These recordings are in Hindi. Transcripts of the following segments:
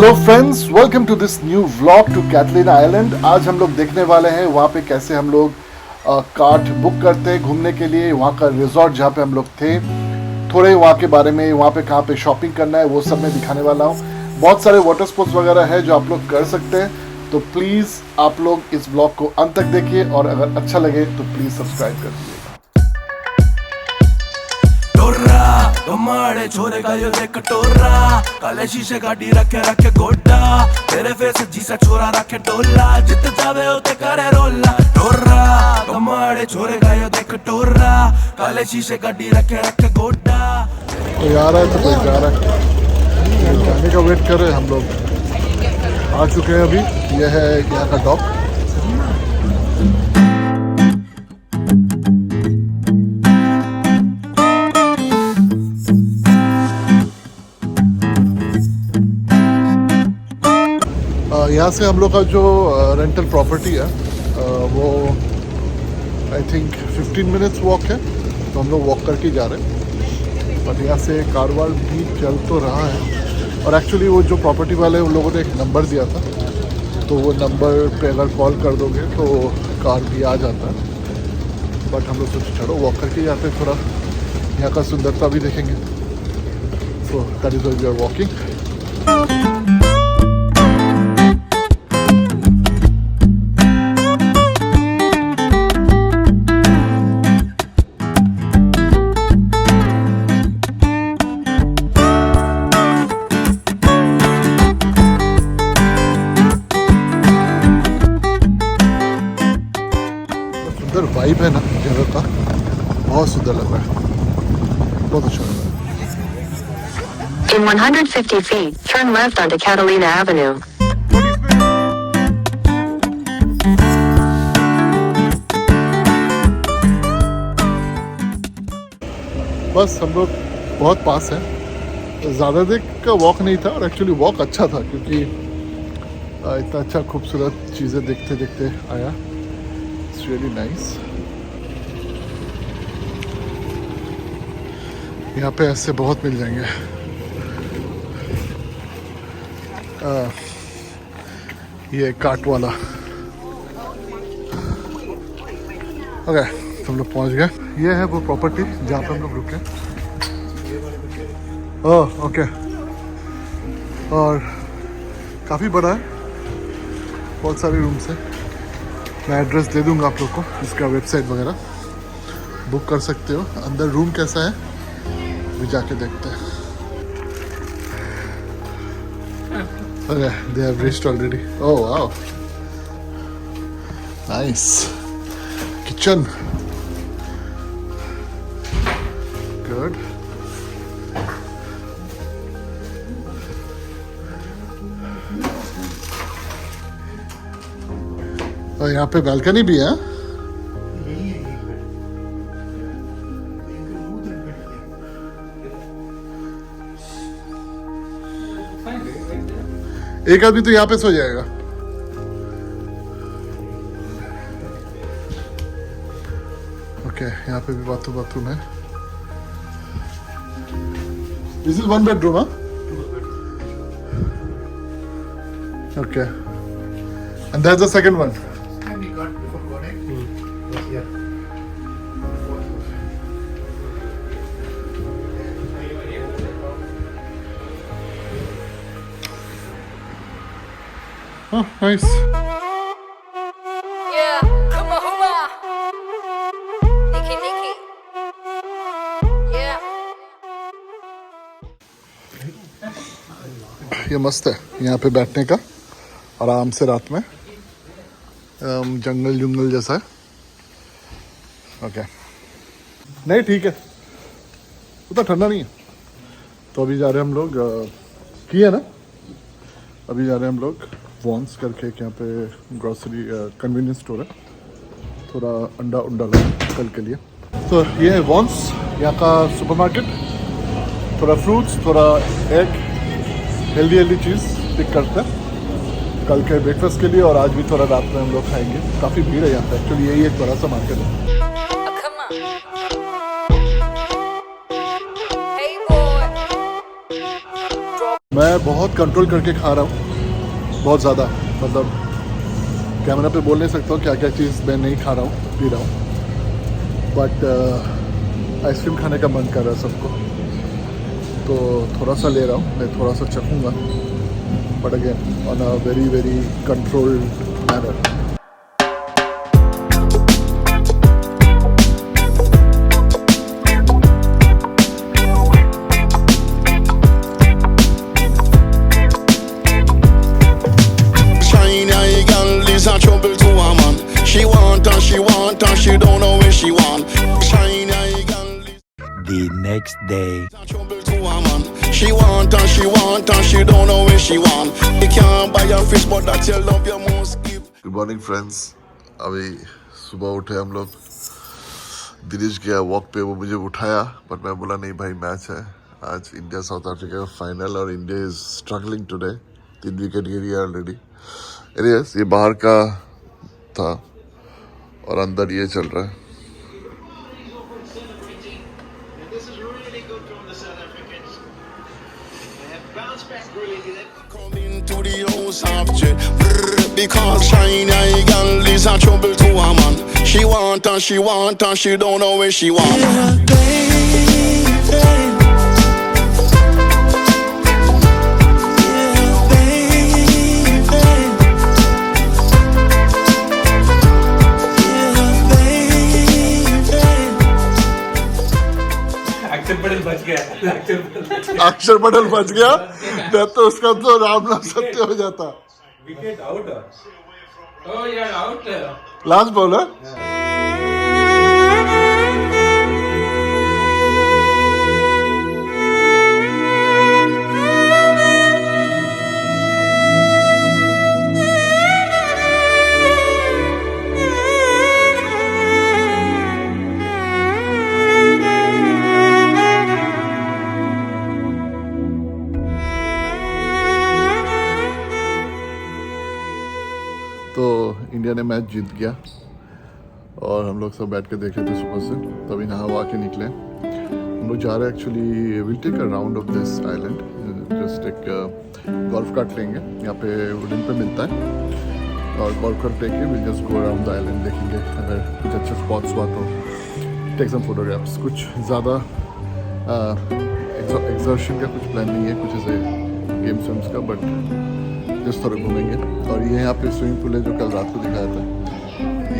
Hello friends, welcome to this new vlog to Catalina island. आज हम लोग देखने वाले हैं वहाँ पे कैसे हम लोग कार्ट बुक करते हैं घूमने के लिए। वहाँ का रिजॉर्ट जहाँ पे हम लोग थे, थोड़े वहाँ के बारे में, वहाँ पे कहाँ पे शॉपिंग करना है वो सब मैं दिखाने वाला हूँ। बहुत सारे वाटर स्पोर्ट्स वगैरह है जो आप लोग कर सकते हैं, तो प्लीज़ आप लोग इस ब्लॉग को अंत तक देखिए और अगर अच्छा लगे तो प्लीज़ सब्सक्राइब कर दीजिएगा। कमाड़े छोरे का यो देख टोरा, काले शीशे गाड़ी रखे रखे गोड्डा, तेरे फेस जीसा छोरा रखे डोला, जित जावे होते करे रोला। टोरा कमाड़े छोरे का यो देख टोरा, काले शीशे गाड़ी रखे रखे गोड्डा। कोई आ रहा है तो कोई जा रहा है, जाने का वेट कर रहे हैं हम लोग। आ चुके हैं अभी, यह है यहाँ का डॉक। यहाँ से हम लोग का जो रेंटल प्रॉपर्टी है वो आई थिंक 15 मिनट्स वॉक है, तो हम लोग वॉक करके जा रहे हैं। बट यहाँ से कारवार भी चल तो रहा है, और एक्चुअली वो जो प्रॉपर्टी वाले उन लोगों ने एक नंबर दिया था, तो वो नंबर पे अगर कॉल कर दोगे तो कार भी आ जाता है। बट हम लोग सोचे चलो वॉक करके जाते हैं, थोड़ा यहाँ का सुंदरता भी देखेंगे। So that is why we are walking. Vibe है ना जगह का, बहुत सुंदर लग रहा है, बहुत अच्छा लग रहा है। In 150 feet, turn left onto Catalina Avenue. बस हम लोग बहुत पास है, ज़्यादा देर का वॉक नहीं था, और एक्चुअली वॉक अच्छा था क्योंकि इतना अच्छा खूबसूरत चीज़ें देखते देखते आया। It's really nice. यहाँ पे ऐसे बहुत मिल जाएंगे। ये काट वाला। ओके, हम लोग पहुँच गए। ये है वो प्रॉपर्टी जहाँ पे हम लोग रुके। ओह ओके, और काफ़ी बड़ा है, बहुत सारे रूम्स हैं। मैं एड्रेस दे दूँगा आप लोग को, इसका वेबसाइट वगैरह बुक कर सकते हो। अंदर रूम कैसा है भी जाके देखते हैं। Okay, they have reached already. Oh wow, nice kitchen, good. और यहाँ पे बालकनी भी है। एक आदमी तो यहाँ पे सो जाएगा। ओके, यहाँ पे भी बाथरूम है। दिस इज 1 bedroom, हाँ? Okay, and that's the second one. Oh, nice. Yeah, come on, hula. Nikki. Yeah. ये मस्त है यहाँ पे बैठने का, आराम से रात में। जंगल जैसा है। ओके, नहीं ठीक है, उतना ठंडा नहीं है। तो अभी जा रहे हैं हम लोग, किया ना, अभी जा रहे हैं हम लोग वॉन्स करके, यहाँ पे ग्रोसरी कन्वीनियंस स्टोर है। थोड़ा अंडा ला कल के लिए। तो ये है वॉन्स, यहाँ का सुपरमार्केट। थोड़ा फ्रूट्स, थोड़ा एग, हेल्दी चीज़ पिक करते हैं कल के ब्रेकफास्ट के लिए, और आज भी थोड़ा रात में हम लोग खाएंगे। काफ़ी भीड़ है यहाँ पे, एक्चुअली यही एक बड़ा सा मार्केट है। Oh, come on. Hey, boy. मैं बहुत कंट्रोल करके खा रहा हूँ, बहुत ज़्यादा, मतलब कैमरा पे बोल नहीं सकता हूँ क्या क्या चीज़ मैं नहीं खा रहा हूँ, पी रहा हूँ, बट आइसक्रीम खाने का मन कर रहा है सबको, तो थोड़ा सा ले रहा हूँ, मैं थोड़ा सा चखूँगा, but again on a very very controlled manner. Trouble to a man. She want and she don't know where she want. Shiny eye girl. The next day. Trouble to a man. She want and she don't know where she want. You can't buy a fish, but that's your love you must keep. Good morning friends. अभी सुबह उठे हम लोग. दिनेश गया वॉक पे, वो मुझे उठाया, बट मैं बोला नहीं भाई मैच है आज, इंडिया साउथ अफ्रीका का फाइनल, और India is struggling today. 3 wicket गिरी है ऑलरेडी. एनीवेज, ये बाहर का था और अंदर ये चल रहा है. Come into the house of jet. Because shiny eye girl is a trouble to a man. She want and she don't know where she want. Yeah, baby. अक्षर पटेल बच गया, नहीं तो उसका तो राम नाम सत्य हो जाता. Wicket out. ओह यार आउट. Last bowler. तो इंडिया ने मैच जीत गया और हम लोग सब बैठ के देख रहे थे सुबह से, तभी नहा वहा के निकले. हम लोग जा रहे हैं actually, will take a round of this island, just एक गोल्फ कार्ट लेंगे, यहाँ पे वुडन पे मिलता है, और गोल्फ कार्ट लेके will just go around the island, देखेंगे अगर कुछ अच्छे स्पॉट्स हुआ तो टेक सम फोटोग्राफ्स. कुछ ज़्यादा एक्सर्शन का कुछ प्लान नहीं है, कुछ ऐसे गेम्स वेम्स का, बट जिस तरह घूमेंगे. और ये यहाँ पे स्विमिंग पूल है जो कल रात को दिखाया था,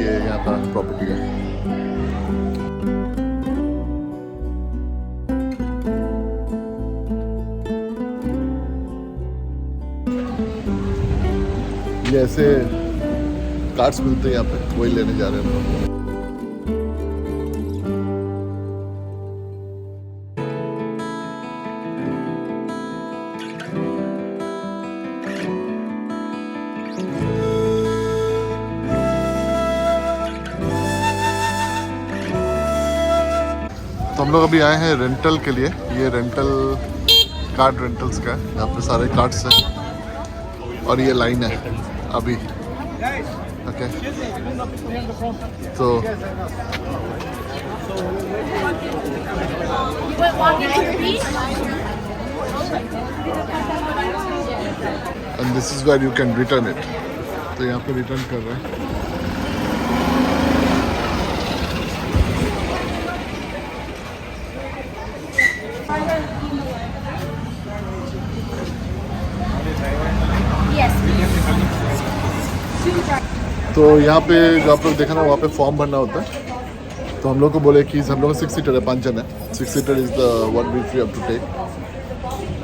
ये यहाँ का प्रॉपर्टी है. ये ऐसे कार्ड्स मिलते हैं यहाँ पे, वही लेने जा रहे हैं हम लोग. तो हम लोग अभी आए हैं रेंटल के लिए. ये रेंटल कार्ड रेंटल्स का है, यहाँ पे सारे कार्ड्स हैं और ये लाइन है अभी. ओके, तो and this is where you can return it. तो यहाँ पे रिटर्न कर रहे हैं. तो यहाँ पे जो आप लोग देखा ना, वहाँ पे फॉर्म भरना होता है. तो हम लोग को बोले कि हम लोग 6 सीटर है, 5 जन है. 6 seater is the one we have to take.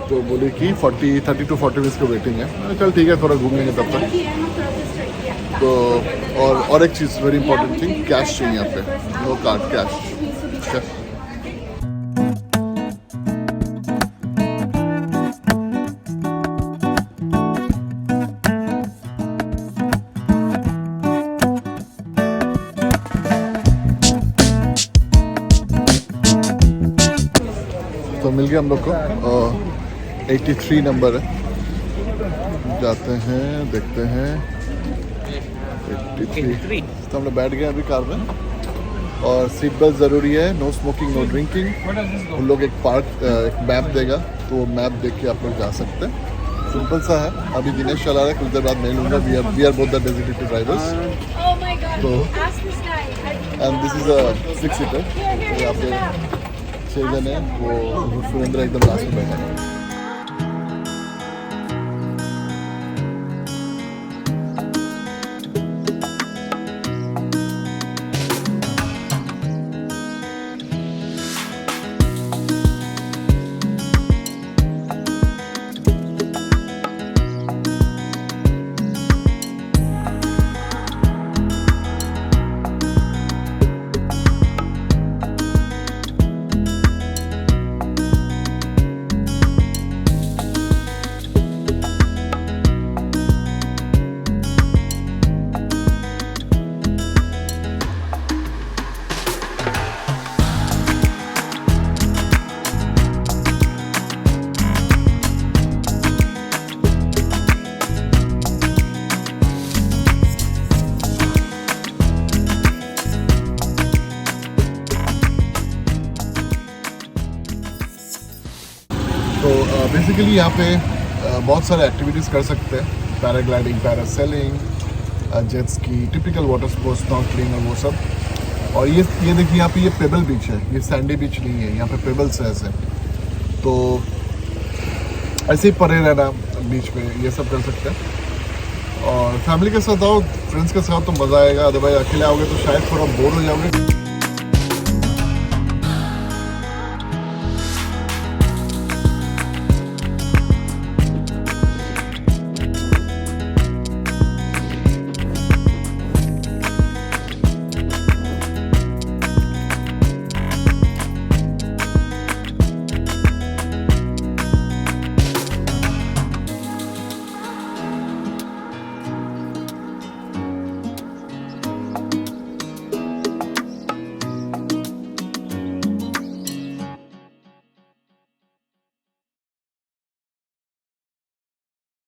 तो बोले कि 30 to 40 मिनट्स का वेटिंग है. चल ठीक है, थोड़ा घूम लेंगे तब तक. तो और एक चीज़ वेरी इंपॉर्टेंट थिंग, कैश चाहिए यहाँ पे, नो कार्ड, कैश. तो मिल गया हम लोग को, 83 नंबर है. जाते हैं, देखते हैं. 83. तो हम लोग बैठ गए अभी कार में, और सीट बेल्ट ज़रूरी है, नो स्मोकिंग नो ड्रिंकिंग. उन लोग एक मैप देगा, तो वो मैप देख के आप लोग जा सकते हैं. सिंपल सा है. अभी दिनेश चला रहा है, कुछ देर बाद मैं लूँगा. We are both the designated drivers. Oh my god. So, Ask this guy. And this is a six seater. तो यहाँ पे 6 जन है. वो सुरेंद्र एकदम लास्ट में बैठा है. तो बेसिकली यहाँ पे बहुत सारे एक्टिविटीज़ कर सकते हैं. Paragliding, parasailing, jet ski, typical water sports, snorkelling और वो सब. और ये देखिए यहाँ पे ये पेबल बीच है. ये सैंडी बीच नहीं है, यहाँ पे पेबल्स है ऐसे. तो ऐसे ही पड़े रहना बीच में, ये सब कर सकते हैं. और फैमिली के साथ आओ, फ्रेंड्स के साथ तो मज़ा आएगा. अदरवाइज अकेले आओगे तो शायद थोड़ा बोर हो जाओगे.